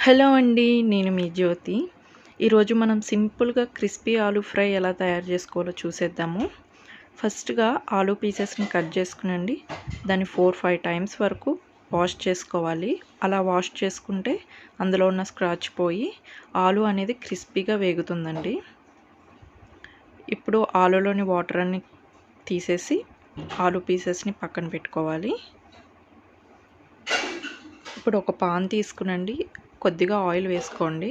Hello అండి, నేను మీ జ్యోతి. ఈరోజు మనం సింపుల్గా క్రిస్పీ ఆలూ ఫ్రై ఎలా తయారు చేసుకోవాలో చూసేద్దాము. ఫస్ట్గా ఆలూ పీసెస్ని కట్ చేసుకునండి. దాన్ని 4-5 టైమ్స్ వరకు వాష్ చేసుకోవాలి. అలా వాష్ చేసుకుంటే అందులో ఉన్న స్క్రాచ్ పోయి ఆలూ అనేది క్రిస్పీగా వేగుతుందండి. ఇప్పుడు ఆలూలోని వాటర్ అన్ని తీసేసి ఆలూ పీసెస్ని పక్కన పెట్టుకోవాలి. ఇప్పుడు ఒక పాన్ తీసుకునండి, కొద్దిగా ఆయిల్ వేసుకోండి.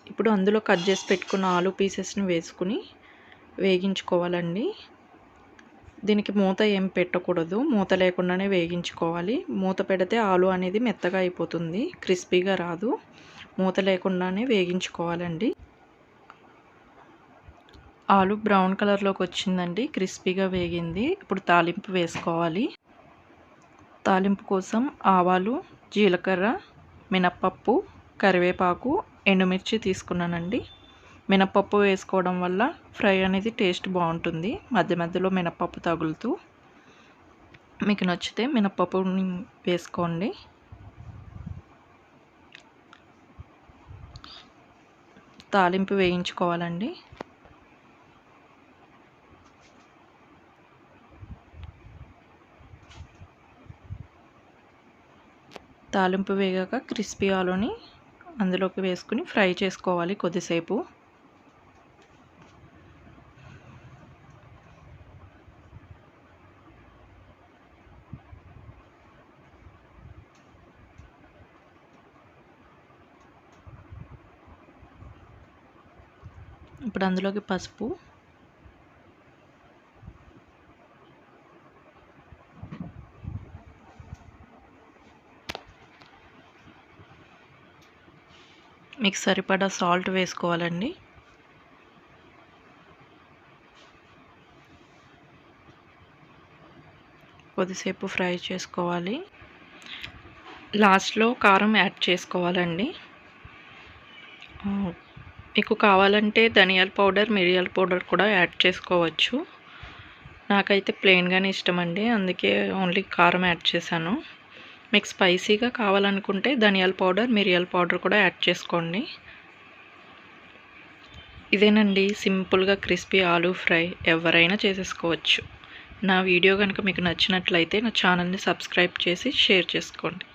ఇప్పుడు అందులో కట్ చేసి పెట్టుకున్న ఆలూ పీసెస్ని వేసుకుని వేగించుకోవాలండి. దీనికి మూత ఏం పెట్టకూడదు, మూత లేకుండానే వేగించుకోవాలి. మూత పెడితే ఆలూ అనేది మెత్తగా అయిపోతుంది, క్రిస్పీగా రాదు. మూత లేకుండానే వేగించుకోవాలండి. ఆలూ బ్రౌన్ కలర్లోకి వచ్చిందండి, క్రిస్పీగా వేగింది. ఇప్పుడు తాలింపు వేసుకోవాలి. తాలింపు కోసం ఆవాలు, జీలకర్ర, మినప్పప్పు, కరివేపాకు, ఎండుమిర్చి తీసుకున్నానండి. మినప్పప్పు వేసుకోవడం వల్ల ఫ్రై అనేది టేస్ట్ బాగుంటుంది, మధ్య మధ్యలో మినప్పప్పు తగులుతూ. మీకు నచ్చితే మినప్పప్పుని వేసుకోండి. తాలింపు వేయించుకోవాలండి. తాలింపు వేగాక క్రిస్పీ ఆలూని అందులోకి వేసుకుని ఫ్రై చేసుకోవాలి కొద్దిసేపు. ఇప్పుడు అందులోకి పసుపు, మీకు సరిపడా సాల్ట్ వేసుకోవాలండి. కొద్దిసేపు ఫ్రై చేసుకోవాలి. లాస్ట్లో కారం యాడ్ చేసుకోవాలండి. మీకు కావాలంటే ధనియాల పౌడర్, మిరియాల పౌడర్ కూడా యాడ్ చేసుకోవచ్చు. నాకైతే ప్లెయిన్గానే ఇష్టమండి, అందుకే ఓన్లీ కారం యాడ్ చేశాను. మీకు స్పైసీగా కావాలనుకుంటే ధనియాల పౌడర్, మిరియాల పౌడర్ కూడా యాడ్ చేసుకోండి. ఇదేనండి సింపుల్గా క్రిస్పీ ఆలూ ఫ్రై, ఎవరైనా చేసేసుకోవచ్చు. నా వీడియో కనుక మీకు నచ్చినట్లయితే నా ఛానల్ని సబ్స్క్రైబ్ చేసి షేర్ చేసుకోండి.